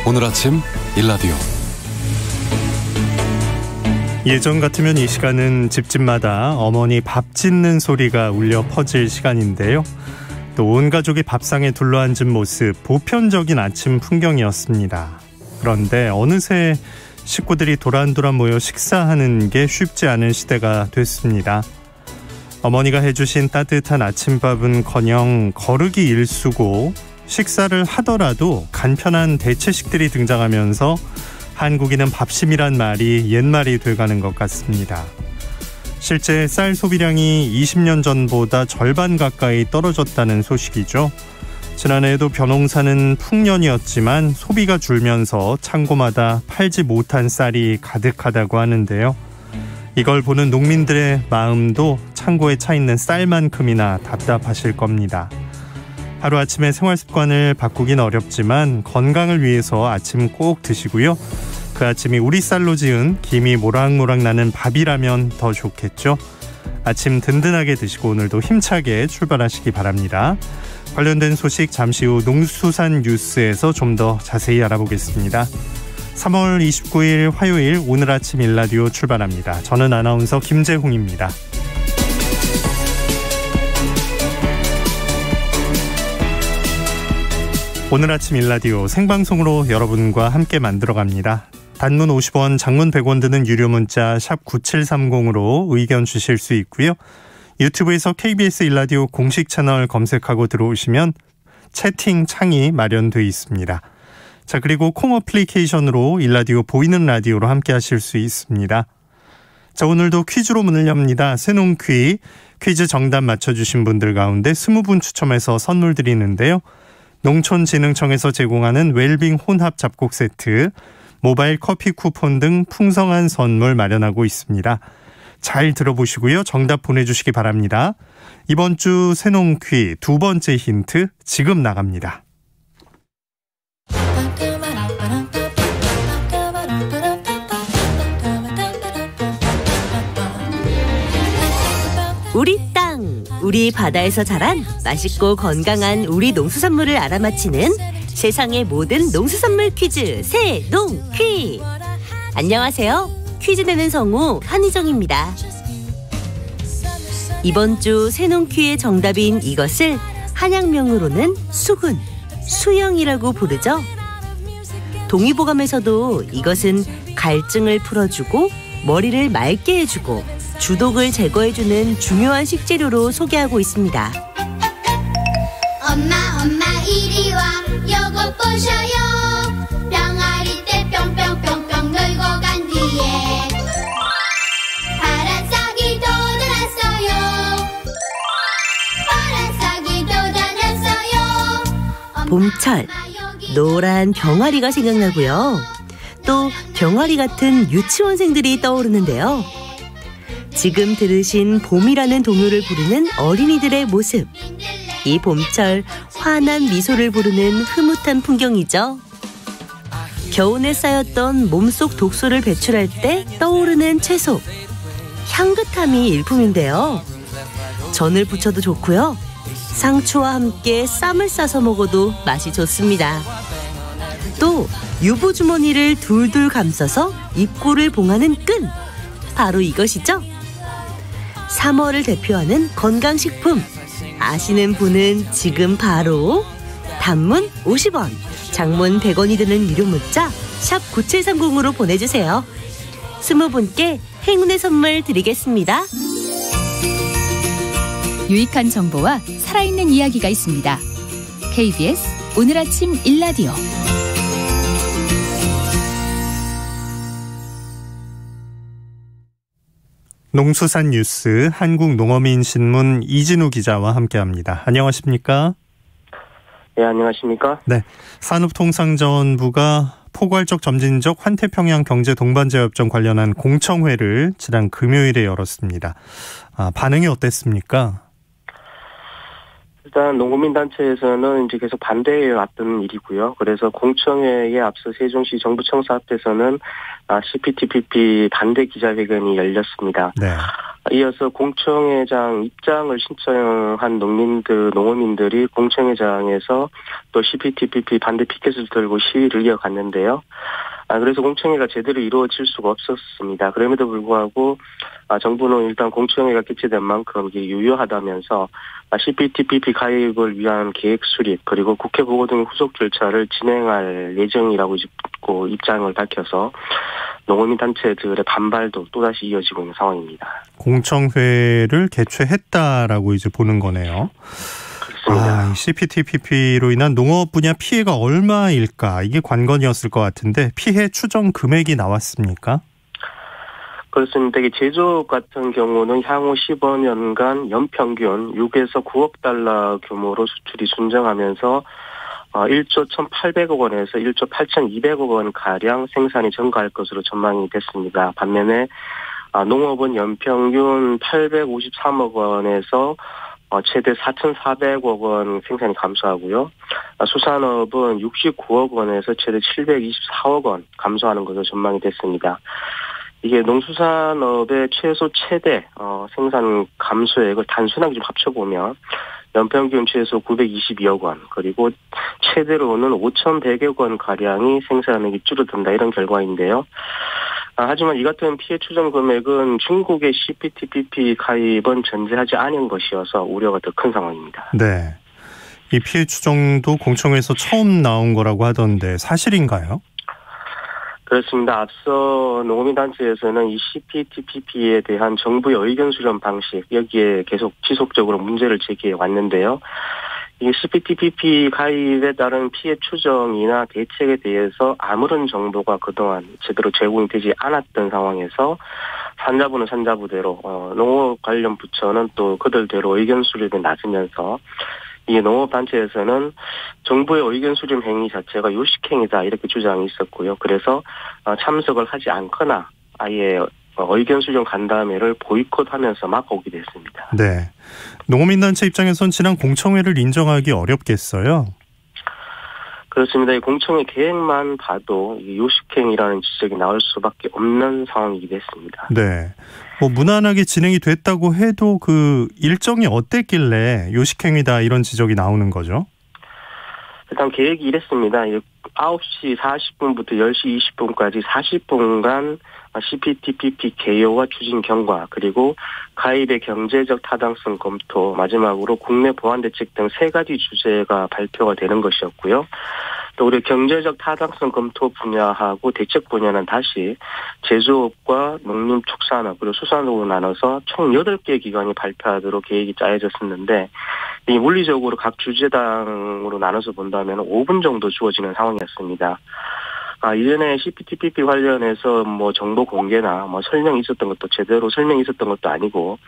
오늘 아침 일라디오. 예전 같으면 이 시간은 집집마다 어머니 밥 짓는 소리가 울려 퍼질 시간인데요. 또 온 가족이 밥상에 둘러앉은 모습, 보편적인 아침 풍경이었습니다. 그런데 어느새 식구들이 도란도란 모여 식사하는 게 쉽지 않은 시대가 됐습니다. 어머니가 해주신 따뜻한 아침밥은커녕 거르기 일쑤고, 식사를 하더라도 간편한 대체식들이 등장하면서 한국인은 밥심이란 말이 옛말이 돼가는 것 같습니다. 실제 쌀 소비량이 20년 전보다 절반 가까이 떨어졌다는 소식이죠. 지난해에도 벼농사는 풍년이었지만 소비가 줄면서 창고마다 팔지 못한 쌀이 가득하다고 하는데요. 이걸 보는 농민들의 마음도 창고에 차 있는 쌀만큼이나 답답하실 겁니다. 하루아침에 생활습관을 바꾸긴 어렵지만 건강을 위해서 아침 꼭 드시고요. 그 아침이 우리 쌀로 지은 김이 모락모락 나는 밥이라면 더 좋겠죠. 아침 든든하게 드시고 오늘도 힘차게 출발하시기 바랍니다. 관련된 소식 잠시 후 농수산 뉴스에서 좀 더 자세히 알아보겠습니다. 3월 29일 화요일 오늘 아침 일라디오 출발합니다. 저는 아나운서 김재홍입니다. 오늘 아침 일라디오 생방송으로 여러분과 함께 만들어갑니다. 단문 50원, 장문 100원 드는 유료 문자 샵 9730으로 의견 주실 수 있고요. 유튜브에서 KBS 일라디오 공식 채널 검색하고 들어오시면 채팅 창이 마련되어 있습니다. 자, 그리고 콩 어플리케이션으로 일라디오 보이는 라디오로 함께 하실 수 있습니다. 자, 오늘도 퀴즈로 문을 엽니다. 퀴즈 정답 맞춰주신 분들 가운데 20분 추첨해서 선물 드리는데요. 농촌진흥청에서 제공하는 웰빙 혼합 잡곡 세트, 모바일 커피 쿠폰 등 풍성한 선물 마련하고 있습니다. 잘 들어보시고요. 정답 보내주시기 바랍니다. 이번 주 새농퀴 두 번째 힌트 지금 나갑니다. 우리 땅, 우리 바다에서 자란 맛있고 건강한 우리 농수산물을 알아맞히는 세상의 모든 농수산물 퀴즈 새농퀴. 안녕하세요. 퀴즈 내는 성우 한희정입니다. 이번 주 새농퀴의 정답인 이것을 한약명으로는 수군, 수영이라고 부르죠. 동의보감에서도 이것은 갈증을 풀어주고 머리를 맑게 해주고 주독을 제거해주는 중요한 식재료로 소개하고 있습니다. 엄마 이리 와 요거 보셔요. 병아리 때 뿅뿅뿅뿅 놀고 간 뒤에 파란 싹이 돋아났어요. 파란 싹이 돋아났어요. 봄철, 노란 병아리가 생각나고요. 또 병아리 같은 유치원생들이 떠오르는데요. 지금 들으신 봄이라는 동요를 부르는 어린이들의 모습, 이 봄철 환한 미소를 부르는 흐뭇한 풍경이죠. 겨우내 쌓였던 몸속 독소를 배출할 때 떠오르는 채소, 향긋함이 일품인데요. 전을 부쳐도 좋고요. 상추와 함께 쌈을 싸서 먹어도 맛이 좋습니다. 또 유부주머니를 둘둘 감싸서 입구를 봉하는 끈, 바로 이것이죠. 3월을 대표하는 건강식품, 아시는 분은 지금 바로 단문 50원, 장문 100원이 드는 유료 문자 샵 9730으로 보내주세요. 20분께 행운의 선물 드리겠습니다. 유익한 정보와 살아있는 이야기가 있습니다. KBS 오늘 아침 일라디오. 농수산 뉴스 한국농어민신문 이진우 기자와 함께합니다. 안녕하십니까? 네, 안녕하십니까? 네, 산업통상자원부가 포괄적 점진적 환태평양 경제동반자협정 관련한 공청회를 지난 금요일에 열었습니다. 반응이 어땠습니까? 일단 농구민단체에서는 이제 계속 반대해 왔던 일이고요. 그래서 공청회에 앞서 세종시 정부청사 앞에서는 CPTPP 반대 기자회견이 열렸습니다. 네. 이어서 공청회장 입장을 신청한 농어민들이 공청회장에서 또 CPTPP 반대 피켓을 들고 시위를 이어갔는데요. 그래서 공청회가 제대로 이루어질 수가 없었습니다. 그럼에도 불구하고 정부는 일단 공청회가 개최된 만큼 이게 유효하다면서 CPTPP 가입을 위한 계획 수립 그리고 국회 보고 등 후속 절차를 진행할 예정이라고 입장을 밝혀서 농어민 단체들의 반발도 또다시 이어지고 있는 상황입니다. 공청회를 개최했다라고 이제 보는 거네요. 그렇습니다. CPTPP로 인한 농업 분야 피해가 얼마일까? 이게 관건이었을 것 같은데 피해 추정 금액이 나왔습니까? 그렇습니다. 제조업 같은 경우는 향후 15년간 연평균 6에서 9억 달러 규모로 수출이 순정하면서 1조 1,800억 원에서 1조 8,200억 원 가량 생산이 증가할 것으로 전망이 됐습니다. 반면에 농업은 연평균 853억 원에서 최대 4,400억 원 생산이 감소하고요. 수산업은 69억 원에서 최대 724억 원 감소하는 것으로 전망이 됐습니다. 이게 농수산업의 최대 생산 감소액을 단순하게 좀 합쳐보면 연평균 최소 922억 원 그리고 최대로는 5,100억 원 가량이 생산액이 줄어든다 이런 결과인데요. 하지만 이 같은 피해 추정 금액은 중국의 CPTPP 가입은 전제하지 않은 것이어서 우려가 더 큰 상황입니다. 네, 이 피해 추정도 공청회에서 처음 나온 거라고 하던데 사실인가요? 그렇습니다. 앞서 농어민단체에서는 이 CPTPP에 대한 정부의 의견 수렴 방식 여기에 계속 지속적으로 문제를 제기해 왔는데요. 이 CPTPP 가입에 따른 피해 추정이나 대책에 대해서 아무런 정보가 그동안 제대로 제공이 되지 않았던 상황에서 산자부는 산자부대로 농업 관련 부처는 또 그들대로 의견 수렴에 나서면서 이 농업단체에서는 정부의 의견 수렴 행위 자체가 요식행위다 이렇게 주장이 있었고요. 그래서 참석을 하지 않거나 아예 의견 수렴 간담회를 보이콧하면서 막 오게 됐습니다. 네, 농어민단체 입장에선 지난 공청회를 인정하기 어렵겠어요. 그렇습니다. 이 공청회 계획만 봐도 요식행위라는 지적이 나올 수밖에 없는 상황이기도 했습니다. 네, 무난하게 진행이 됐다고 해도 그 일정이 어땠길래 요식행위다 이런 지적이 나오는 거죠? 일단 계획이 이랬습니다. 9시 40분부터 10시 20분까지 40분간 CPTPP 개요와 추진 경과 그리고 가입의 경제적 타당성 검토 마지막으로 국내 보안 대책 등 3가지 주제가 발표가 되는 것이었고요. 또 우리 경제적 타당성 검토 분야하고 대책 분야는 다시 제조업과 농림축산업 그리고 수산업으로 나눠서 총 8개 기관이 발표하도록 계획이 짜여졌었는데 이 물리적으로 각 주제당으로 나눠서 본다면 5분 정도 주어지는 상황이었습니다. 이전에 CPTPP 관련해서 정보 공개나 설명이 있었던 것도 제대로 설명이 있었던 것도 아니고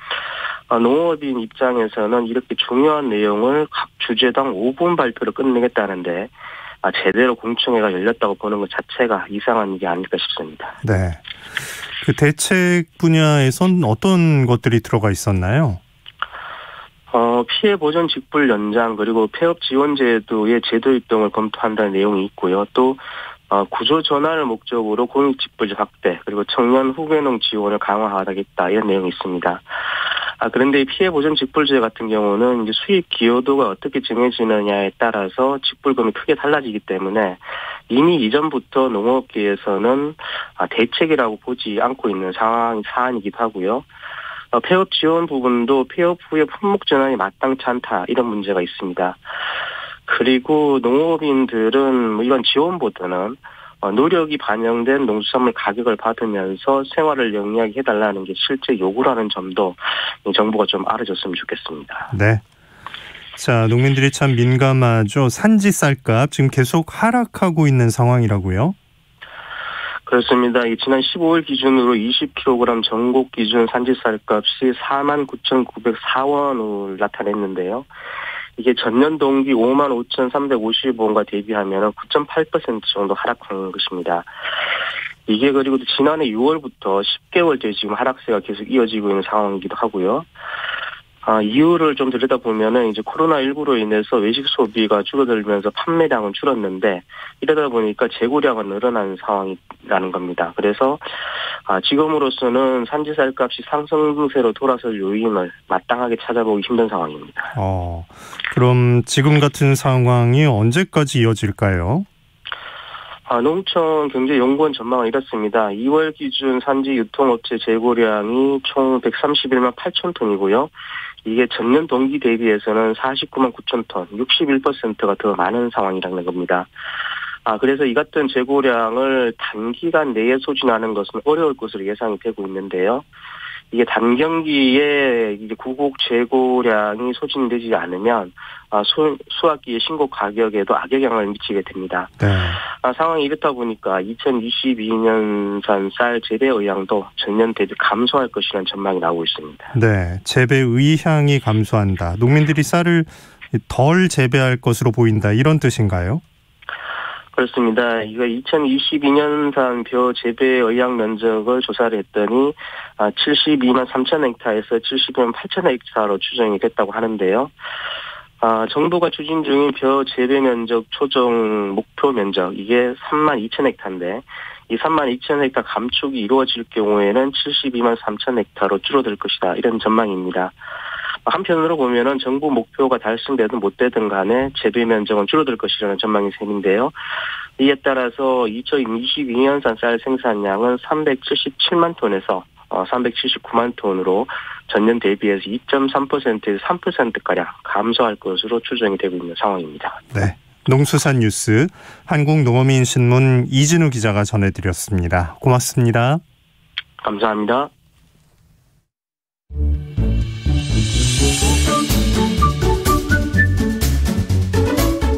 농업인 입장에서는 이렇게 중요한 내용을 각 주제당 5분 발표를 끝내겠다는데 제대로 공청회가 열렸다고 보는 것 자체가 이상한 일이 아닐까 싶습니다. 네, 그 대책 분야에선 어떤 것들이 들어가 있었나요? 피해 보전 직불 연장 그리고 폐업 지원 제도의 제도 입동을 검토한다는 내용이 있고요. 또 구조 전환을 목적으로 공익 직불 확대 그리고 청년 후계농 지원을 강화하겠다 이런 내용이 있습니다. 그런데 이 피해 보전 직불제 같은 경우는 이제 수익 기여도가 어떻게 정해지느냐에 따라서 직불금이 크게 달라지기 때문에 이미 이전부터 농업계에서는 대책이라고 보지 않고 있는 사안이기도 하고요. 폐업 지원 부분도 폐업 후에 품목 전환이 마땅치 않다 이런 문제가 있습니다. 그리고 농업인들은 이런 지원보다는 노력이 반영된 농수산물 가격을 받으면서 생활을 영리하게 해달라는 게 실제 요구라는 점도 정부가 좀 알아줬으면 좋겠습니다. 네. 자, 농민들이 참 민감하죠. 산지 쌀값 지금 계속 하락하고 있는 상황이라고요? 그렇습니다. 지난 15일 기준으로 20kg 전국 기준 산지 쌀값이 49,904원을 나타냈는데요. 이게 전년 동기 55,350원과 대비하면 9.8% 정도 하락한 것입니다. 이게 그리고 지난해 6월부터 10개월째 지금 하락세가 계속 이어지고 있는 상황이기도 하고요. 이유를 좀 들여다보면은 이제 코로나19로 인해서 외식 소비가 줄어들면서 판매량은 줄었는데 이러다 보니까 재고량은 늘어나는 상황이라는 겁니다. 그래서 지금으로서는 산지 쌀값이 상승세로 돌아설 요인을 마땅하게 찾아보기 힘든 상황입니다. 그럼 지금 같은 상황이 언제까지 이어질까요? 농촌경제연구원 전망은 이렇습니다. 2월 기준 산지 유통업체 재고량이 총 131만 8천 톤이고요. 이게 전년 동기 대비해서는 49만 9천 톤, 61%가 더 많은 상황이라는 겁니다. 그래서 이 같은 재고량을 단기간 내에 소진하는 것은 어려울 것으로 예상이 되고 있는데요. 이게 단경기에 이제 구곡 재고량이 소진되지 않으면 수확기의 신고 가격에도 악영향을 미치게 됩니다. 네. 상황이 이렇다 보니까 2022년산 쌀 재배 의향도 전년 대비 감소할 것이라는 전망이 나오고 있습니다. 네, 재배 의향이 감소한다. 농민들이 쌀을 덜 재배할 것으로 보인다. 이런 뜻인가요? 그렇습니다. 이거 2022년산 벼 재배 의향 면적을 조사를 했더니 72만 3천 헥타에서 72만 8천 헥타로 추정이 됐다고 하는데요. 정부가 추진 중인 벼 재배 면적 초정 목표 면적 이게 3만 2천 헥타인데 이 3만 2천 헥타 감축이 이루어질 경우에는 72만 3천 헥타로 줄어들 것이다. 이런 전망입니다. 한편으로 보면은 정부 목표가 달성되든 못 되든 간에 재배 면적은 줄어들 것이라는 전망이 셈인데요. 이에 따라서 2022년산 쌀 생산량은 377만 톤에서 379만 톤으로 전년 대비해서 2.3%에서 3%가량 감소할 것으로 추정이 되고 있는 상황입니다. 네, 농수산 뉴스 한국농어민신문 이진우 기자가 전해드렸습니다. 고맙습니다. 감사합니다.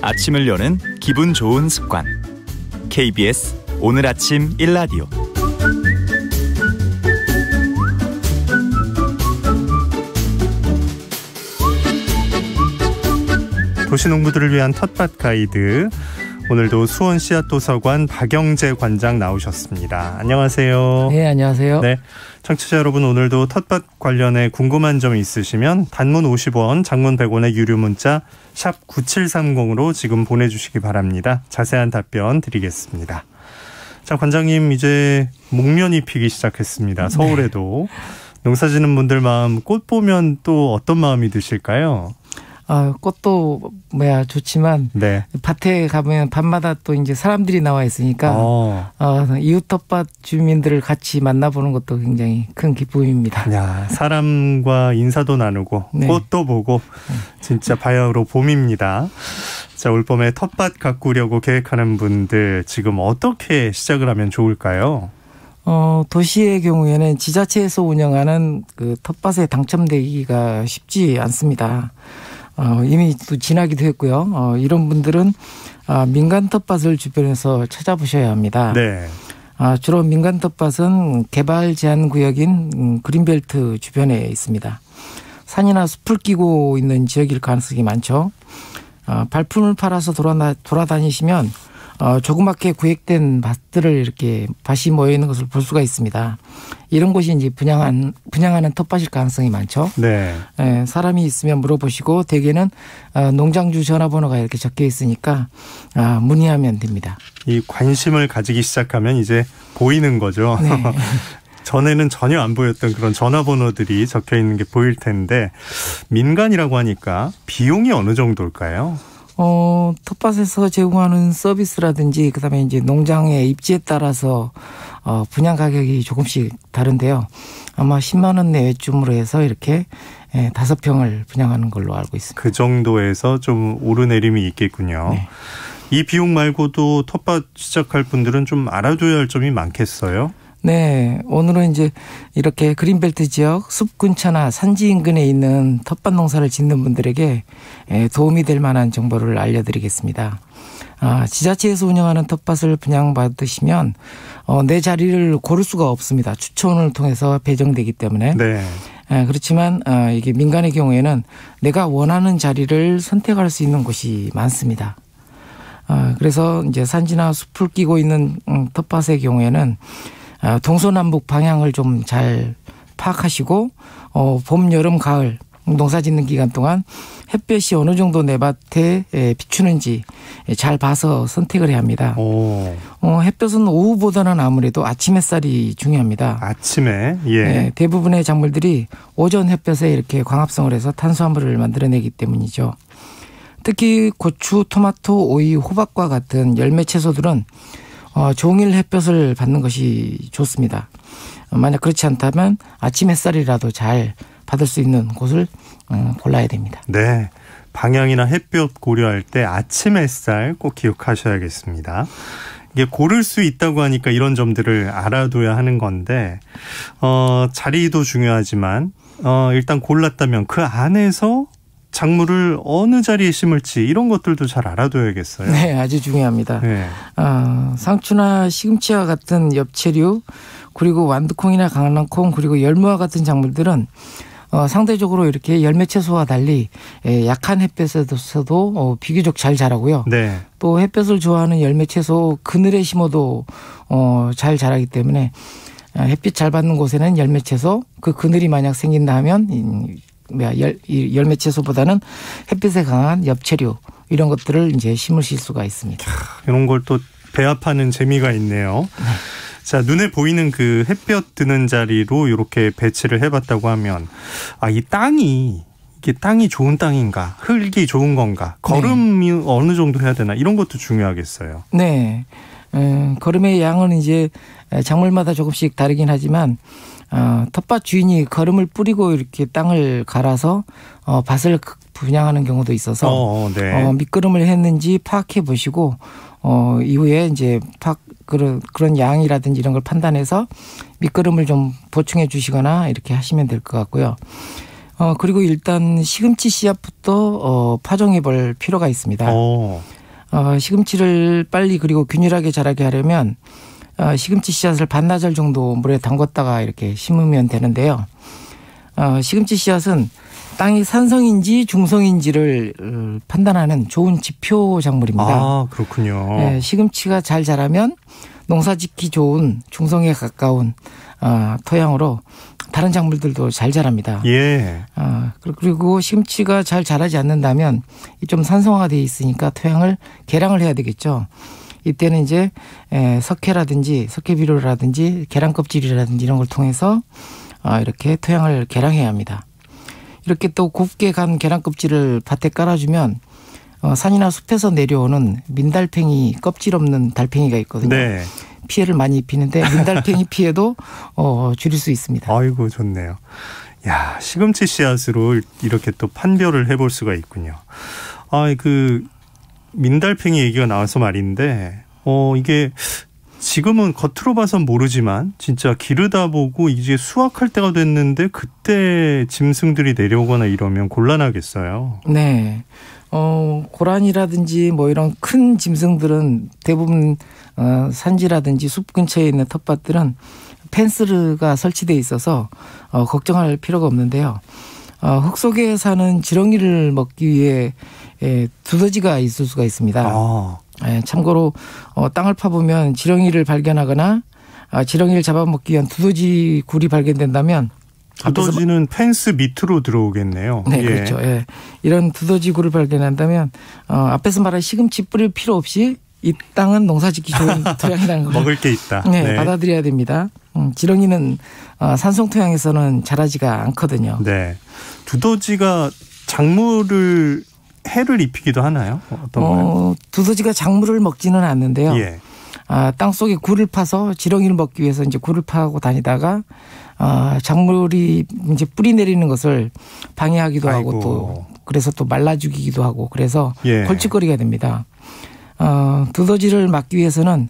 아침을 여는 기분 좋은 습관. KBS 오늘 아침 1라디오. 도시농부들을 위한 텃밭 가이드. 오늘도 수원 씨앗도서관 박영재 관장 나오셨습니다. 안녕하세요. 네, 안녕하세요. 네, 청취자 여러분, 오늘도 텃밭 관련해 궁금한 점이 있으시면 단문 50원, 장문 100원의 유료 문자 샵 9730으로 지금 보내주시기 바랍니다. 자세한 답변 드리겠습니다. 자, 관장님, 이제 목련이 피기 시작했습니다. 서울에도. 네. 농사짓는 분들 마음, 꽃 보면 또 어떤 마음이 드실까요? 꽃도 좋지만 네. 밭에 가면 밤마다 또 이제 사람들이 나와 있으니까 이웃 텃밭 주민들을 같이 만나보는 것도 굉장히 큰 기쁨입니다. 야, 사람과 인사도 나누고 네. 꽃도 보고 진짜 바야흐로 봄입니다. 자, 올봄에 텃밭 가꾸려고 계획하는 분들 지금 어떻게 시작을 하면 좋을까요? 도시의 경우에는 지자체에서 운영하는 그 텃밭에 당첨되기가 쉽지 않습니다. 이미 또 지나기도 했고요. 이런 분들은 민간 텃밭을 주변에서 찾아보셔야 합니다. 네. 주로 민간 텃밭은 개발 제한 구역인 그린벨트 주변에 있습니다. 산이나 숲을 끼고 있는 지역일 가능성이 많죠. 발품을 팔아서 돌아다니시면 조그맣게 구획된 밭들을 이렇게 밭이 모여 있는 것을 볼 수가 있습니다. 이런 곳이 이제 분양하는 텃밭일 가능성이 많죠. 네. 사람이 있으면 물어보시고 대개는 농장주 전화번호가 이렇게 적혀 있으니까 문의하면 됩니다. 이 관심을 가지기 시작하면 이제 보이는 거죠. 네. 전에는 전혀 안 보였던 그런 전화번호들이 적혀 있는 게 보일 텐데 민간이라고 하니까 비용이 어느 정도일까요? 텃밭에서 제공하는 서비스라든지 그다음에 이제 농장의 입지에 따라서 분양 가격이 조금씩 다른데요. 아마 10만 원 내외쯤으로 해서 이렇게 5평을 분양하는 걸로 알고 있습니다. 그 정도에서 좀 오르내림이 있겠군요. 네. 이 비용 말고도 텃밭 시작할 분들은 좀 알아둬야 할 점이 많겠어요? 네, 오늘은 이제 이렇게 그린벨트 지역 숲 근처나 산지 인근에 있는 텃밭 농사를 짓는 분들에게 도움이 될 만한 정보를 알려드리겠습니다. 지자체에서 운영하는 텃밭을 분양받으시면 내 자리를 고를 수가 없습니다. 추천을 통해서 배정되기 때문에. 네. 그렇지만 이게 민간의 경우에는 내가 원하는 자리를 선택할 수 있는 곳이 많습니다. 그래서 이제 산지나 숲을 끼고 있는 텃밭의 경우에는 동서남북 방향을 좀 잘 파악하시고 봄, 여름, 가을 농사 짓는 기간 동안 햇볕이 어느 정도 내 밭에 비추는지 잘 봐서 선택을 해야 합니다. 햇볕은 오후보다는 아무래도 아침 햇살이 중요합니다. 아침에? 예. 네, 대부분의 작물들이 오전 햇볕에 이렇게 광합성을 해서 탄수화물을 만들어내기 때문이죠. 특히 고추, 토마토, 오이, 호박과 같은 열매 채소들은 종일 햇볕을 받는 것이 좋습니다. 만약 그렇지 않다면 아침 햇살이라도 잘 받을 수 있는 곳을 골라야 됩니다. 네, 방향이나 햇볕 고려할 때 아침 햇살 꼭 기억하셔야겠습니다. 이게 고를 수 있다고 하니까 이런 점들을 알아둬야 하는 건데 자리도 중요하지만 일단 골랐다면 그 안에서 작물을 어느 자리에 심을지 이런 것들도 잘 알아둬야겠어요. 네, 아주 중요합니다. 네. 상추나 시금치와 같은 엽채류, 그리고 완두콩이나 강낭콩, 그리고 열무와 같은 작물들은 상대적으로 이렇게 열매 채소와 달리 약한 햇볕에서도 비교적 잘 자라고요. 네. 또 햇볕을 좋아하는 열매 채소 그늘에 심어도 잘 자라기 때문에 햇빛 잘 받는 곳에는 열매 채소, 그 그늘이 만약 생긴다 하면 열매 채소보다는 햇빛에 강한 엽채류 이런 것들을 이제 심으실 수가 있습니다. 이런 걸 또 배합하는 재미가 있네요. 네. 자, 눈에 보이는 그 햇볕 드는 자리로 이렇게 배치를 해봤다고 하면 이 땅이 좋은 땅인가, 흙이 좋은 건가, 걸음이 네. 어느 정도 해야 되나 이런 것도 중요하겠어요. 네, 걸음의 양은 이제 작물마다 조금씩 다르긴 하지만 텃밭 주인이 걸음을 뿌리고 이렇게 땅을 갈아서 밭을 분양하는 경우도 있어서 네. 밑걸음을 했는지 파악해 보시고 이후에 이제 그런 양이라든지 이런 걸 판단해서 밑걸음을 좀 보충해 주시거나 이렇게 하시면 될 것 같고요. 그리고 일단 시금치 씨앗부터 파종해 볼 필요가 있습니다. 시금치를 빨리 그리고 균일하게 자라게 하려면 시금치 씨앗을 반나절 정도 물에 담궜다가 이렇게 심으면 되는데요. 시금치 씨앗은 땅이 산성인지 중성인지를 판단하는 좋은 지표 작물입니다. 그렇군요. 네, 시금치가 잘 자라면 농사짓기 좋은 중성에 가까운 토양으로 다른 작물들도 잘 자랍니다. 예. 그리고 시금치가 잘 자라지 않는다면 좀 산성화가 되어 있으니까 토양을 개량을 해야 되겠죠. 이때는 이제 석회라든지 석회비료라든지 계란 껍질이라든지 이런 걸 통해서 이렇게 토양을 개량해야 합니다. 이렇게 또 곱게 간 계란 껍질을 밭에 깔아주면 산이나 숲에서 내려오는 민달팽이 껍질 없는 달팽이가 있거든요. 네. 피해를 많이 입히는데 민달팽이 피해도 줄일 수 있습니다. 아이고 좋네요. 야, 시금치 씨앗으로 이렇게 또 판별을 해볼 수가 있군요. 그 민달팽이 얘기가 나와서 말인데 이게 지금은 겉으로 봐선 모르지만 진짜 기르다 보고 이제 수확할 때가 됐는데 그때 짐승들이 내려오거나 이러면 곤란하겠어요. 네. 고란이라든지 뭐 이런 큰 짐승들은 대부분 산지라든지 숲 근처에 있는 텃밭들은 펜스가 설치되어 있어서 걱정할 필요가 없는데요. 흙 속에 사는 지렁이를 먹기 위해 두더지가 있을 수가 있습니다. 참고로 땅을 파보면 지렁이를 발견하거나 지렁이를 잡아먹기 위한 두더지 굴이 발견된다면 두더지는 펜스 밑으로 들어오겠네요. 네, 그렇죠. 예. 이런 두더지 굴을 발견한다면 앞에서 말한 시금치 뿌릴 필요 없이 이 땅은 농사짓기 좋은 토양이라는 걸 먹을 게 있다. 네, 받아들여야 됩니다. 지렁이는 산성 토양에서는 자라지가 않거든요. 네, 두더지가 작물을 해를 입히기도 하나요? 어떤가요? 두더지가 작물을 먹지는 않는데요. 예. 땅 속에 굴을 파서 지렁이를 먹기 위해서 이제 굴을 파고 다니다가 작물이 이제 뿌리 내리는 것을 방해하기도 하고 또 그래서 또 말라 죽이기도 하고 그래서 헐짓거리가 됩니다. 두더지를 막기 위해서는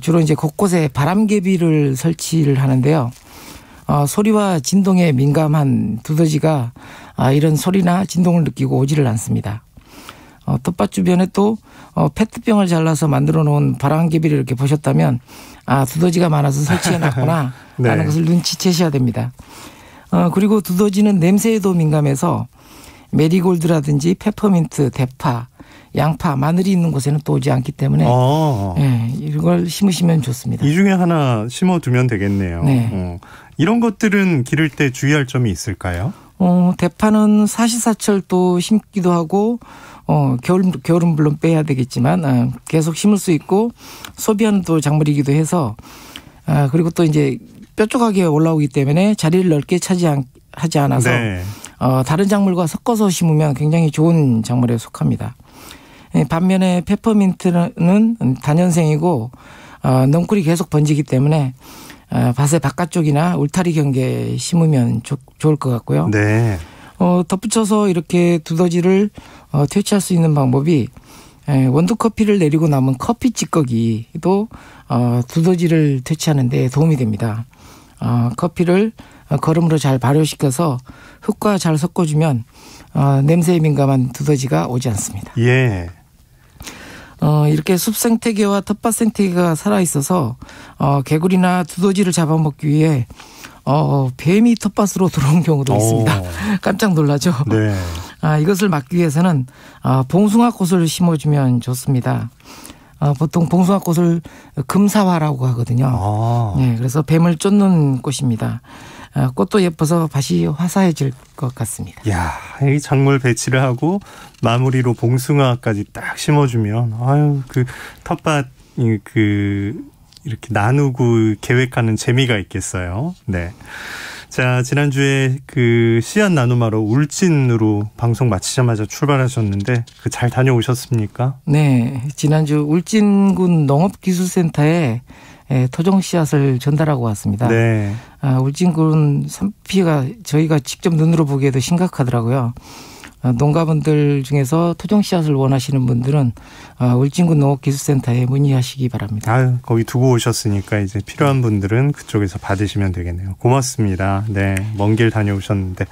주로 이제 곳곳에 바람개비를 설치를 하는데요. 소리와 진동에 민감한 두더지가 이런 소리나 진동을 느끼고 오지를 않습니다. 텃밭 주변에 또 페트병을 잘라서 만들어 놓은 바람개비를 이렇게 보셨다면 두더지가 많아서 설치해 놨구나 네. 라는 것을 눈치채셔야 됩니다. 그리고 두더지는 냄새에도 민감해서 메리골드라든지 페퍼민트, 대파, 양파, 마늘이 있는 곳에는 또 오지 않기 때문에 네, 이걸 심으시면 좋습니다. 이 중에 하나 심어두면 되겠네요. 네. 이런 것들은 기를 때 주의할 점이 있을까요? 대파는 사시사철 또 심기도 하고 겨울은 물론 빼야 되겠지만 계속 심을 수 있고 소비하는 또 작물이기도 해서 그리고 또 이제 뾰족하게 올라오기 때문에 자리를 넓게 차지하지 않아서 네. 다른 작물과 섞어서 심으면 굉장히 좋은 작물에 속합니다. 반면에 페퍼민트는 단연생이고 넝쿨이 계속 번지기 때문에 밭의 바깥쪽이나 울타리 경계에 심으면 좋을 것 같고요. 네. 덧붙여서 이렇게 두더지를 퇴치할 수 있는 방법이 원두 커피를 내리고 남은 커피 찌꺼기도 두더지를 퇴치하는 데 도움이 됩니다. 커피를 거름으로 잘 발효시켜서 흙과 잘 섞어주면 냄새에 민감한 두더지가 오지 않습니다. 예. 이렇게 숲 생태계와 텃밭 생태계가 살아있어서 개구리나 두더지를 잡아먹기 위해 뱀이 텃밭으로 들어온 경우도 있습니다. 깜짝 놀라죠. 네. 이것을 막기 위해서는 봉숭아꽃을 심어주면 좋습니다. 보통 봉숭아꽃을 금사화라고 하거든요. 네, 그래서 뱀을 쫓는 꽃입니다. 꽃도 예뻐서 밭이 화사해질 것 같습니다. 야, 이 작물 배치를 하고 마무리로 봉숭아까지 딱 심어주면 그 텃밭 이렇게 나누고 계획하는 재미가 있겠어요. 네. 자, 지난주에 그 씨앗 나눔하러 울진으로 방송 마치자마자 출발하셨는데 잘 다녀오셨습니까? 네. 지난주 울진군 농업기술센터에 토종 씨앗을 전달하고 왔습니다. 네. 울진군 산피가 저희가 직접 눈으로 보기에도 심각하더라고요. 농가분들 중에서 토종 씨앗을 원하시는 분들은 울진군 농업기술센터에 문의하시기 바랍니다. 거기 두고 오셨으니까 이제 필요한 분들은 그쪽에서 받으시면 되겠네요. 고맙습니다. 네, 먼 길 다녀오셨는데.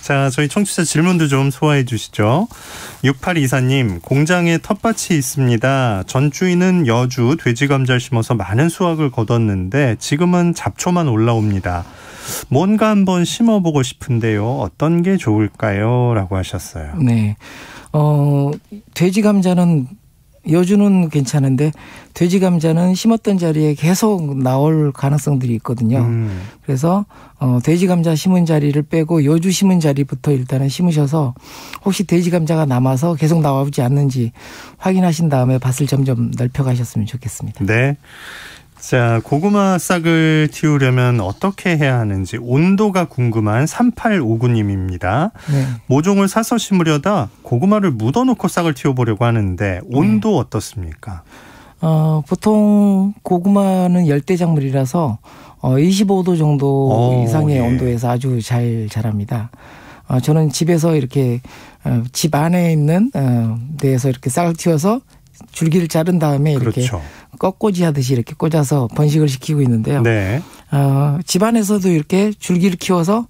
자, 저희 청취자 질문도 좀 소화해 주시죠. 6824님, 공장에 텃밭이 있습니다. 전주인은 여주 돼지감자를 심어서 많은 수확을 거뒀는데 지금은 잡초만 올라옵니다. 뭔가 한번 심어보고 싶은데요. 어떤 게 좋을까요? 라고 하셨어요. 네. 돼지 감자는 여주는 괜찮은데 돼지 감자는 심었던 자리에 계속 나올 가능성들이 있거든요. 그래서 돼지 감자 심은 자리를 빼고 여주 심은 자리부터 일단은 심으셔서 혹시 돼지 감자가 남아서 계속 나오지 않는지 확인하신 다음에 밭을 점점 넓혀가셨으면 좋겠습니다. 네. 자, 고구마 싹을 틔우려면 어떻게 해야 하는지 온도가 궁금한 3859님입니다. 네. 모종을 사서 심으려다 고구마를 묻어놓고 싹을 틔워보려고 하는데 온도 어떻습니까? 보통 고구마는 열대작물이라서 25도 정도 이상의 온도에서 아주 잘 자랍니다. 저는 집에서 이렇게 집 안에 있는 데에서 이렇게 싹을 틔워서 줄기를 자른 다음에 이렇게 그렇죠. 꺾꽂이 하듯이 이렇게 꽂아서 번식을 시키고 있는데요. 네. 집안에서도 이렇게 줄기를 키워서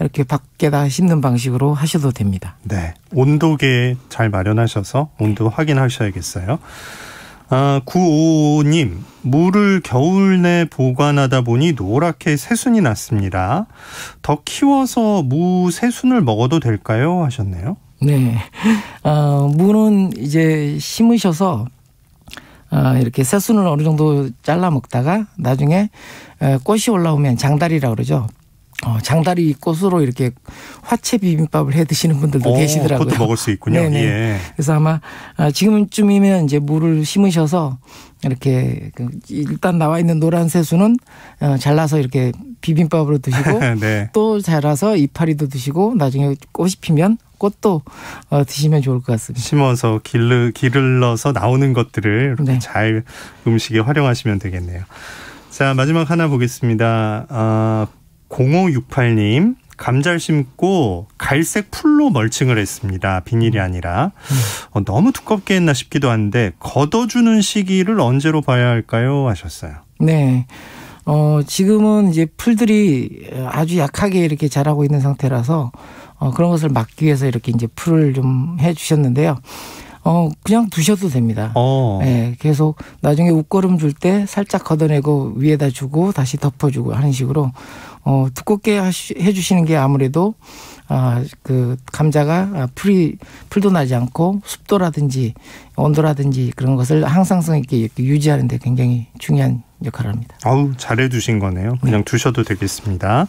이렇게 밖에다 심는 방식으로 하셔도 됩니다. 네. 온도계 잘 마련하셔서 온도 확인하셔야겠어요. 955님, 물을 겨울 내 보관하다 보니 노랗게 새순이 났습니다. 더 키워서 무 새순을 먹어도 될까요? 하셨네요. 네. 무는 이제 심으셔서 이렇게 새순을 어느 정도 잘라 먹다가 나중에 꽃이 올라오면 장다리라고 그러죠. 장다리 꽃으로 이렇게 화채 비빔밥을 해 드시는 분들도 계시더라고요. 그것도 먹을 수 있군요. 네네. 예. 그래서 아마 지금쯤이면 이제 무를 심으셔서 이렇게 일단 나와 있는 노란 새순은 잘라서 이렇게 비빔밥으로 드시고 네. 또 잘라서 이파리도 드시고 나중에 꽃이 피면 꽃도 드시면 좋을 것 같습니다. 심어서 기를러서 나오는 것들을 이렇게 네. 잘 음식에 활용하시면 되겠네요. 자, 마지막 하나 보겠습니다. 0568님, 감자를 심고 갈색 풀로 멀칭을 했습니다. 비닐이 아니라. 너무 두껍게 했나 싶기도 한데 걷어주는 시기를 언제로 봐야 할까요? 하셨어요. 네. 지금은 이제 풀들이 아주 약하게 이렇게 자라고 있는 상태라서 그런 것을 막기 위해서 이렇게 이제 풀을 좀 해 주셨는데요. 그냥 두셔도 됩니다. 네, 계속 나중에 웃거름 줄 때 살짝 걷어내고 위에다 주고 다시 덮어주고 하는 식으로 두껍게 해주시는 게 아무래도 그 감자가 풀도 나지 않고 습도라든지 온도라든지 그런 것을 항상성 있게 이렇게 유지하는 데 굉장히 중요한 역할을 합니다. 잘해 두신 거네요. 그냥 두셔도 되겠습니다.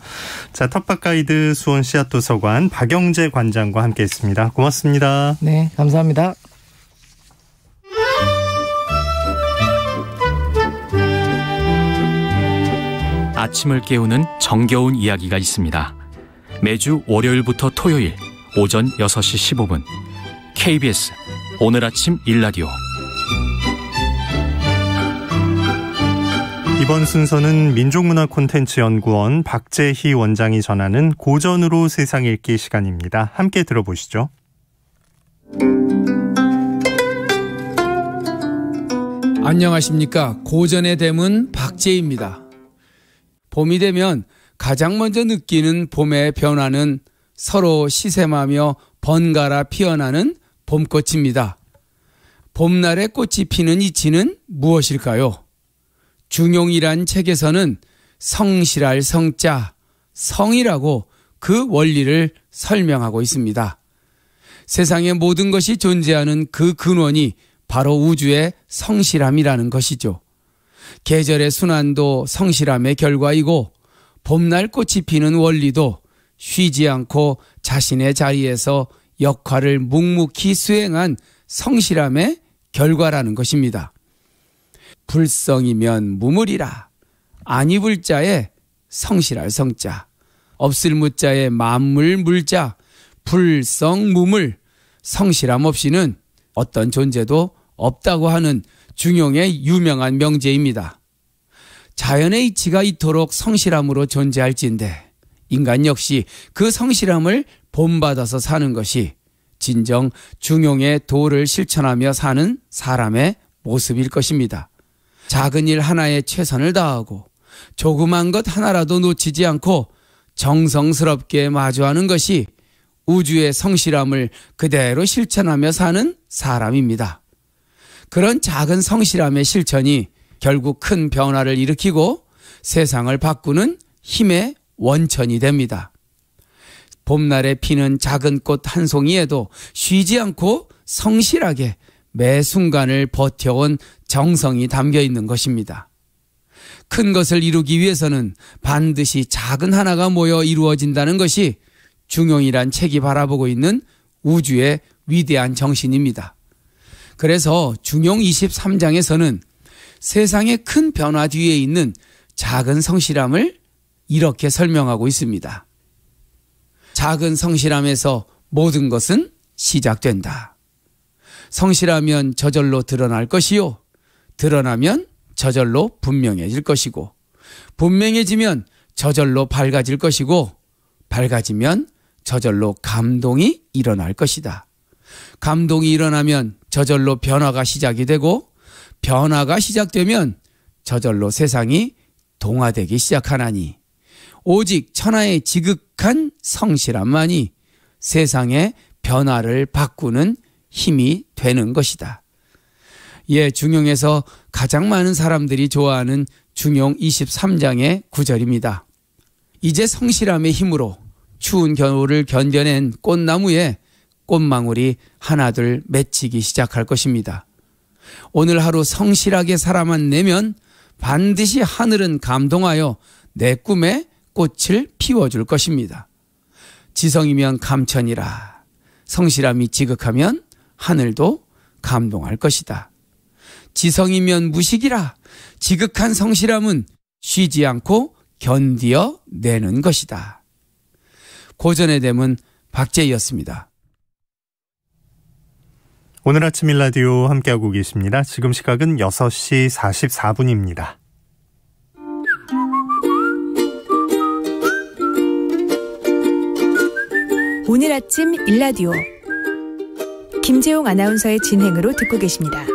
자, 텃밭 가이드 수원 씨앗도서관 박영재 관장과 함께했습니다. 고맙습니다. 네, 감사합니다. 아침을 깨우는 정겨운 이야기가 있습니다. 매주 월요일부터 토요일 오전 6시 15분 KBS 오늘 아침 일라디오. 이번 순서는 민족문화콘텐츠연구원 박재희 원장이 전하는 고전으로 세상 읽기 시간입니다. 함께 들어보시죠. 안녕하십니까. 고전의 대문 박재희입니다. 봄이 되면 가장 먼저 느끼는 봄의 변화는 서로 시샘하며 번갈아 피어나는 봄꽃입니다. 봄날에 꽃이 피는 이치는 무엇일까요? 중용이란 책에서는 성실할 성자, 성이라고 그 원리를 설명하고 있습니다. 세상의 모든 것이 존재하는 그 근원이 바로 우주의 성실함이라는 것이죠. 계절의 순환도 성실함의 결과이고 봄날 꽃이 피는 원리도 쉬지 않고 자신의 자리에서 역할을 묵묵히 수행한 성실함의 결과라는 것입니다. 불성이면 무물이라. 아니 불자에 성실할 성자, 없을 무자에 만물 물자, 불성무물, 성실함 없이는 어떤 존재도 없다고 하는 중용의 유명한 명제입니다. 자연의 이치가 이토록 성실함으로 존재할진데 인간 역시 그 성실함을 본받아서 사는 것이 진정 중용의 도를 실천하며 사는 사람의 모습일 것입니다. 작은 일 하나에 최선을 다하고 조그만 것 하나라도 놓치지 않고 정성스럽게 마주하는 것이 우주의 성실함을 그대로 실천하며 사는 사람입니다. 그런 작은 성실함의 실천이 결국 큰 변화를 일으키고 세상을 바꾸는 힘의 원천이 됩니다. 봄날에 피는 작은 꽃 한 송이에도 쉬지 않고 성실하게 매 순간을 버텨온 정성이 담겨 있는 것입니다. 큰 것을 이루기 위해서는 반드시 작은 하나가 모여 이루어진다는 것이 중용이란 책이 바라보고 있는 우주의 위대한 정신입니다. 그래서 중용 23장에서는 세상의 큰 변화 뒤에 있는 작은 성실함을 이렇게 설명하고 있습니다. 작은 성실함에서 모든 것은 시작된다. 성실하면 저절로 드러날 것이요. 드러나면 저절로 분명해질 것이고, 분명해지면 저절로 밝아질 것이고, 밝아지면 저절로 감동이 일어날 것이다. 감동이 일어나면 저절로 변화가 시작이 되고, 변화가 시작되면 저절로 세상이 동화되기 시작하나니 오직 천하의 지극한 성실함만이 세상의 변화를 바꾸는 힘이 되는 것이다. 중용에서 가장 많은 사람들이 좋아하는 중용 23장의 구절입니다. 이제 성실함의 힘으로 추운 겨울을 견뎌낸 꽃나무에 꽃망울이 하나둘 맺히기 시작할 것입니다. 오늘 하루 성실하게 살아만 내면 반드시 하늘은 감동하여 내 꿈에 꽃을 피워줄 것입니다. 지성이면 감천이라. 성실함이 지극하면 하늘도 감동할 것이다. 지성이면 무식이라. 지극한 성실함은 쉬지 않고 견디어 내는 것이다. 고전의 대문 박재희였습니다. 오늘 아침 일라디오 함께하고 계십니다. 지금 시각은 6시 44분입니다. 오늘 아침 일라디오 김재용 아나운서의 진행으로 듣고 계십니다.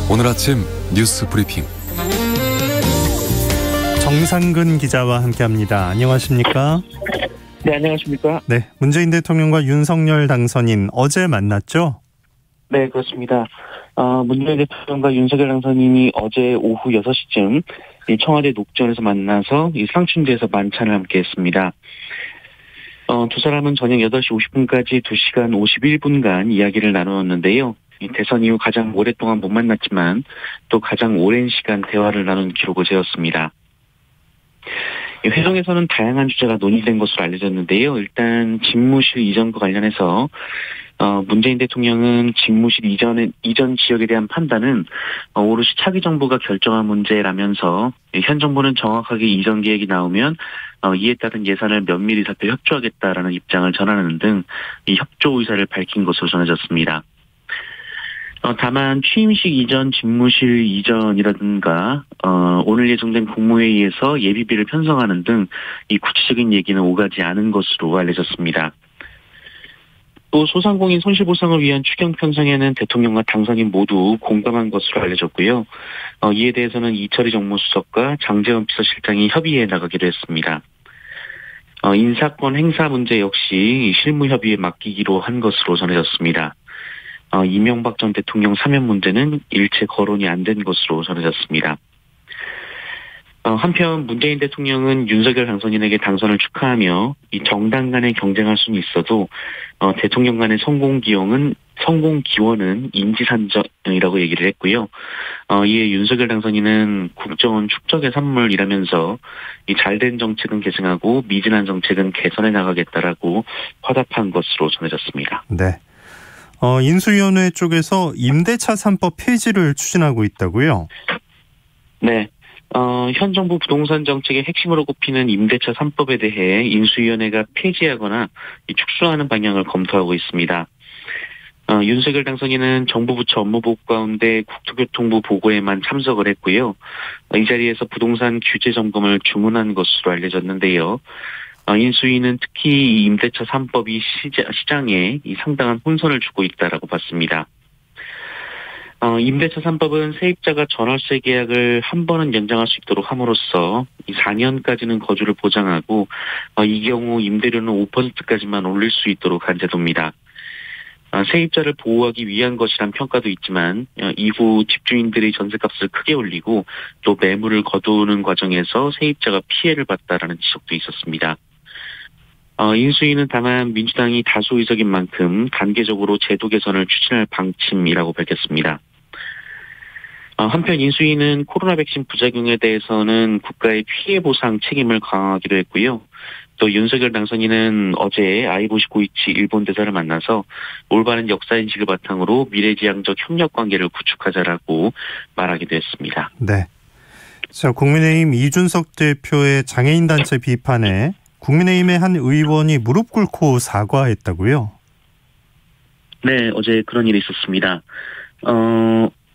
오늘 아침 뉴스 브리핑 정상근 기자와 함께합니다. 안녕하십니까? 네, 안녕하십니까? 네, 문재인 대통령과 윤석열 당선인 어제 만났죠? 네, 그렇습니다. 문재인 대통령과 윤석열 당선인이 어제 오후 6시쯤 청와대 녹전에서 만나서 이 상춘대에서 만찬을 함께 했습니다. 두 사람은 저녁 8시 50분까지 2시간 51분간 이야기를 나누었는데요. 이 대선 이후 가장 오랫동안 못 만났지만 또 가장 오랜 시간 대화를 나눈 기록을 세웠습니다. 이 회동에서는 다양한 주제가 논의된 것으로 알려졌는데요. 일단 집무실 이전과 관련해서 문재인 대통령은 집무실 이전 지역에 대한 판단은 오롯이 차기 정부가 결정한 문제라면서 현 정부는 정확하게 이전 계획이 나오면 이에 따른 예산을 면밀히 살펴 협조하겠다라는 입장을 전하는 등 이 협조 의사를 밝힌 것으로 전해졌습니다. 다만 취임식 이전, 집무실 이전이라든가 오늘 예정된 국무회의에서 예비비를 편성하는 등 이 구체적인 얘기는 오가지 않은 것으로 알려졌습니다. 또 소상공인 손실보상을 위한 추경 편성에는 대통령과 당선인 모두 공감한 것으로 알려졌고요. 이에 대해서는 이철희 정무수석과 장제원 비서실장이 협의해 나가기로 했습니다. 인사권 행사 문제 역시 실무협의에 맡기기로 한 것으로 전해졌습니다. 이명박 전 대통령 사면 문제는 일체 거론이 안 된 것으로 전해졌습니다. 한편 문재인 대통령은 윤석열 당선인에게 당선을 축하하며 이 정당 간에 경쟁할 수는 있어도 대통령 간의 성공 기원은 인지산정이라고 얘기를 했고요. 이에 윤석열 당선인은 국정원 축적의 산물이라면서 이 잘된 정책은 계승하고 미진한 정책은 개선해 나가겠다라고 화답한 것으로 전해졌습니다. 네. 인수위원회 쪽에서 임대차 3법 폐지를 추진하고 있다고요? 네. 현 정부 부동산 정책의 핵심으로 꼽히는 임대차 3법에 대해 인수위원회가 폐지하거나 축소하는 방향을 검토하고 있습니다. 윤석열 당선인은 정부 부처 업무보고 가운데 국토교통부 보고에만 참석을 했고요. 이 자리에서 부동산 규제 점검을 주문한 것으로 알려졌는데요. 인수위는 특히 이 임대차 3법이 시장에 이 상당한 혼선을 주고 있다라고 봤습니다. 임대차 3법은 세입자가 전월세 계약을 한 번은 연장할 수 있도록 함으로써 4년까지는 거주를 보장하고 이 경우 임대료는 5%까지만 올릴 수 있도록 한 제도입니다. 세입자를 보호하기 위한 것이란 평가도 있지만 이후 집주인들이 전세값을 크게 올리고 또 매물을 거두는 과정에서 세입자가 피해를 봤다라는 지적도 있었습니다. 인수위는 다만 민주당이 다수 의석인 만큼 단계적으로 제도 개선을 추진할 방침이라고 밝혔습니다. 한편 인수위는 코로나 백신 부작용에 대해서는 국가의 피해 보상 책임을 강화하기로 했고요. 또 윤석열 당선인은 어제 아이보시 고이치 일본 대사를 만나서 올바른 역사인식을 바탕으로 미래지향적 협력 관계를 구축하자라고 말하기도 했습니다. 네. 자, 국민의힘 이준석 대표의 장애인 단체 비판에 국민의힘의 한 의원이 무릎 꿇고 사과했다고요? 네, 어제 그런 일이 있었습니다.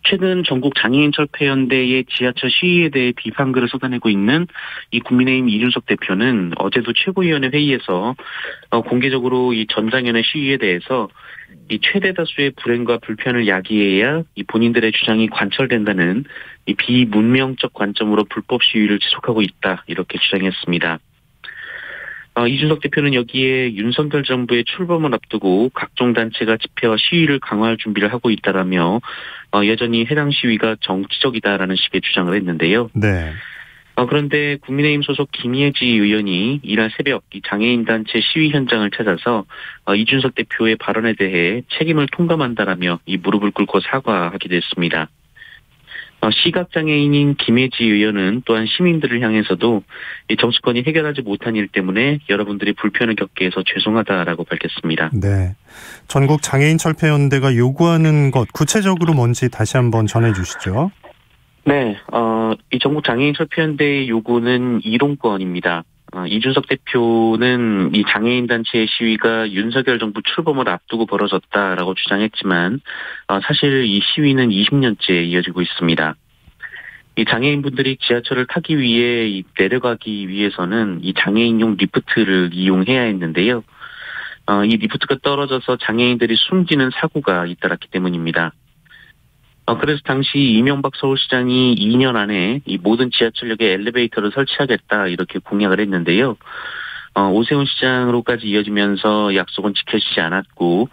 최근 전국 장애인 철폐연대의 지하철 시위에 대해 비판글을 쏟아내고 있는 이 국민의힘 이준석 대표는 어제도 최고위원회 회의에서 공개적으로 이 전장현의 시위에 대해서 이 최대 다수의 불행과 불편을 야기해야 이 본인들의 주장이 관철된다는 이 비문명적 관점으로 불법 시위를 지속하고 있다, 이렇게 주장했습니다. 이준석 대표는 여기에 윤석열 정부의 출범을 앞두고 각종 단체가 집회와 시위를 강화할 준비를 하고 있다라며 여전히 해당 시위가 정치적이다라는 식의 주장을 했는데요. 네. 그런데 국민의힘 소속 김예지 의원이 이날 새벽 이 장애인 단체 시위 현장을 찾아서 이준석 대표의 발언에 대해 책임을 통감한다라며 이 무릎을 꿇고 사과하기도 했습니다. 시각장애인인 김혜지 의원은 또한 시민들을 향해서도 이 정치권이 해결하지 못한 일 때문에 여러분들이 불편을 겪게 해서 죄송하다라고 밝혔습니다. 네. 전국 장애인 철폐연대가 요구하는 것 구체적으로 뭔지 다시 한번 전해 주시죠. 네. 이 전국 장애인 철폐연대의 요구는 이동권입니다. 이준석 대표는 이 장애인 단체의 시위가 윤석열 정부 출범을 앞두고 벌어졌다라고 주장했지만 사실 이 시위는 20년째 이어지고 있습니다. 이 장애인분들이 지하철을 타기 위해 내려가기 위해서는 이 장애인용 리프트를 이용해야 했는데요. 이 리프트가 떨어져서 장애인들이 숨지는 사고가 잇따랐기 때문입니다. 그래서 당시 이명박 서울시장이 2년 안에 이 모든 지하철역에 엘리베이터를 설치하겠다, 이렇게 공약을 했는데요. 오세훈 시장으로까지 이어지면서 약속은 지켜지지 않았고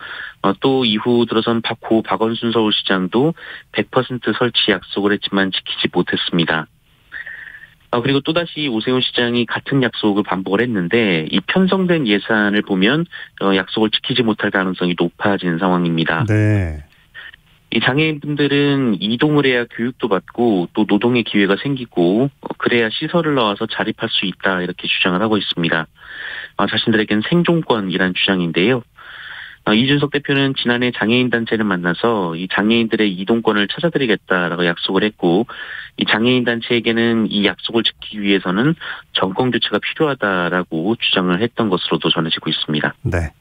또 이후 들어선 박원순 서울시장도 100% 설치 약속을 했지만 지키지 못했습니다. 그리고 또다시 오세훈 시장이 같은 약속을 반복을 했는데 이 편성된 예산을 보면 약속을 지키지 못할 가능성이 높아지는 상황입니다. 네. 이 장애인분들은 이동을 해야 교육도 받고 또 노동의 기회가 생기고 그래야 시설을 나와서 자립할 수 있다 이렇게 주장을 하고 있습니다. 자신들에겐 생존권이란 주장인데요. 이준석 대표는 지난해 장애인 단체를 만나서 이 장애인들의 이동권을 찾아드리겠다라고 약속을 했고 이 장애인 단체에게는 이 약속을 지키기 위해서는 정권 교체가 필요하다라고 주장을 했던 것으로도 전해지고 있습니다. 네.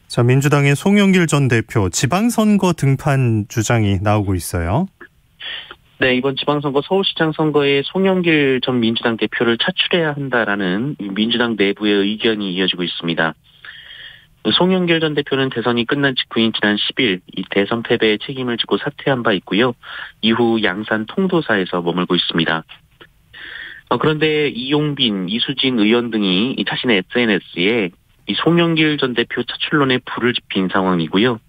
자, 민주당의 송영길 전 대표 지방선거 등판 주장이 나오고 있어요. 네, 이번 지방선거 서울시장 선거에 송영길 전 민주당 대표를 차출해야 한다라는 민주당 내부의 의견이 이어지고 있습니다. 송영길 전 대표는 대선이 끝난 직후인 지난 10일 이 대선 패배의 책임을 지고 사퇴한 바 있고요. 이후 양산 통도사에서 머물고 있습니다. 그런데 이용빈, 이수진 의원 등이 자신의 SNS에 이 송영길 전 대표 차출론에 불을 지핀 상황이고요.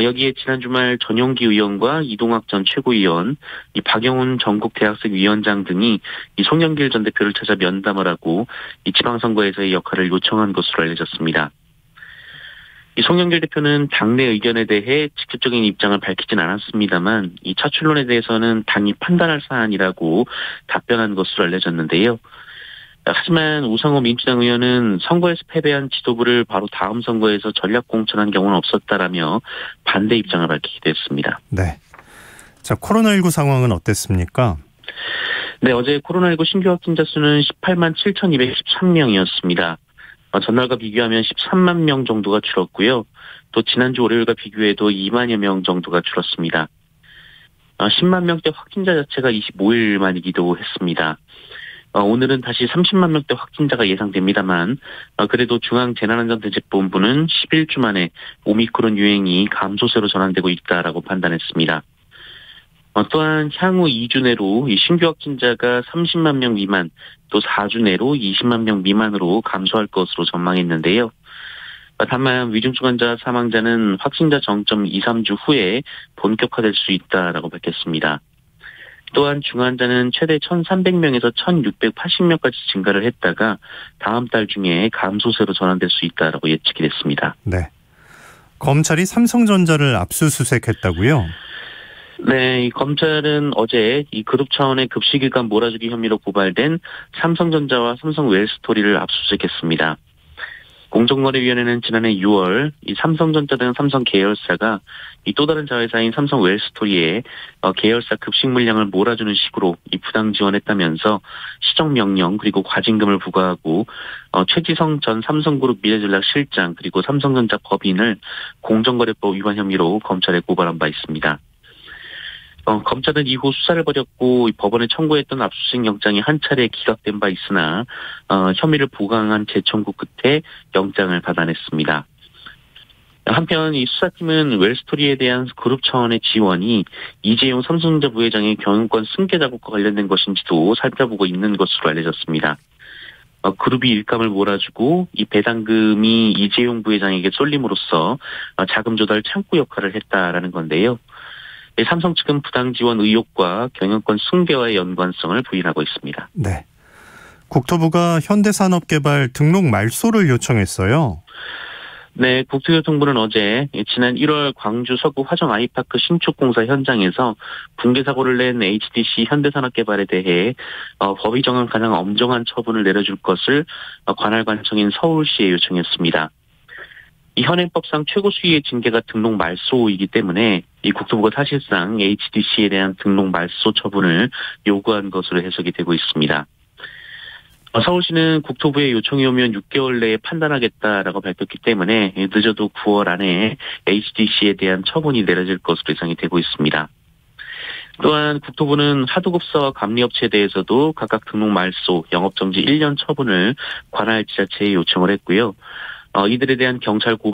여기에 지난 주말 전용기 의원과 이동학 전 최고위원, 이 박영훈 전국대학생위원장 등이 이 송영길 전 대표를 찾아 면담을 하고 이 지방선거에서의 역할을 요청한 것으로 알려졌습니다. 이 송영길 대표는 당내 의견에 대해 직접적인 입장을 밝히진 않았습니다만 이 차출론에 대해서는 당이 판단할 사안이라고 답변한 것으로 알려졌는데요. 하지만 우상호 민주당 의원은 선거에서 패배한 지도부를 바로 다음 선거에서 전략 공천한 경우는 없었다라며 반대 입장을 밝히기도 했습니다. 네. 자, 코로나19 상황은 어땠습니까? 네, 어제 코로나19 신규 확진자 수는 18만 7,213명이었습니다. 전날과 비교하면 13만 명 정도가 줄었고요. 또 지난주 월요일과 비교해도 2만여 명 정도가 줄었습니다. 10만 명대 확진자 자체가 25일 만이기도 했습니다. 오늘은 다시 30만 명대 확진자가 예상됩니다만 그래도 중앙재난안전대책본부는 11주 만에 오미크론 유행이 감소세로 전환되고 있다라고 판단했습니다. 또한 향후 2주 내로 이 신규 확진자가 30만 명 미만, 또 4주 내로 20만 명 미만으로 감소할 것으로 전망했는데요. 다만 위중증 환자 사망자는 확진자 정점 2, 3주 후에 본격화될 수 있다라고 밝혔습니다. 또한 중환자는 최대 1,300명에서 1,680명까지 증가를 했다가 다음 달 중에 감소세로 전환될 수 있다라고 예측이 됐습니다. 네. 검찰이 삼성전자를 압수수색했다고요? 네, 이 검찰은 어제 이 그룹 차원의 급식일감 몰아주기 혐의로 고발된 삼성전자와 삼성 웰스토리를 압수수색했습니다. 공정거래위원회는 지난해 6월 이 삼성전자 등 삼성 계열사가 이 또 다른 자회사인 삼성 웰스토리에 계열사 급식 물량을 몰아주는 식으로 이 부당 지원했다면서 시정명령 그리고 과징금을 부과하고 최지성 전 삼성그룹 미래전략실장 그리고 삼성전자 법인을 공정거래법 위반 혐의로 검찰에 고발한 바 있습니다. 검찰은 이후 수사를 벌였고 법원에 청구했던 압수수색 영장이 한 차례 기각된 바 있으나 혐의를 부강한 재청구 끝에 영장을 받아냈습니다. 한편 이 수사팀은 웰스토리에 대한 그룹 차원의 지원이 이재용 삼성전자 부회장의 경영권 승계 작업과 관련된 것인지도 살펴보고 있는 것으로 알려졌습니다. 그룹이 일감을 몰아주고 이 배당금이 이재용 부회장에게 쏠림으로써 자금 조달 창구 역할을 했다라는 건데요. 삼성 측은 부당 지원 의혹과 경영권 승계와의 연관성을 부인하고 있습니다. 네. 국토부가 현대산업개발 등록 말소를 요청했어요. 네, 국토교통부는 어제 지난 1월 광주 서구 화정 아이파크 신축 공사 현장에서 붕괴 사고를 낸 HDC 현대산업개발에 대해 법이 정한 가장 엄정한 처분을 내려줄 것을 관할관청인 서울시에 요청했습니다. 이 현행법상 최고 수위의 징계가 등록 말소이기 때문에 이 국토부가 사실상 HDC에 대한 등록 말소 처분을 요구한 것으로 해석이 되고 있습니다. 서울시는 국토부의 요청이 오면 6개월 내에 판단하겠다라고 밝혔기 때문에 늦어도 9월 안에 HDC에 대한 처분이 내려질 것으로 예상이 되고 있습니다. 또한 국토부는 하도급사와 감리업체에 대해서도 각각 등록 말소, 영업정지 1년 처분을 관할 지자체에 요청을 했고요. 이들에 대한 경찰 고발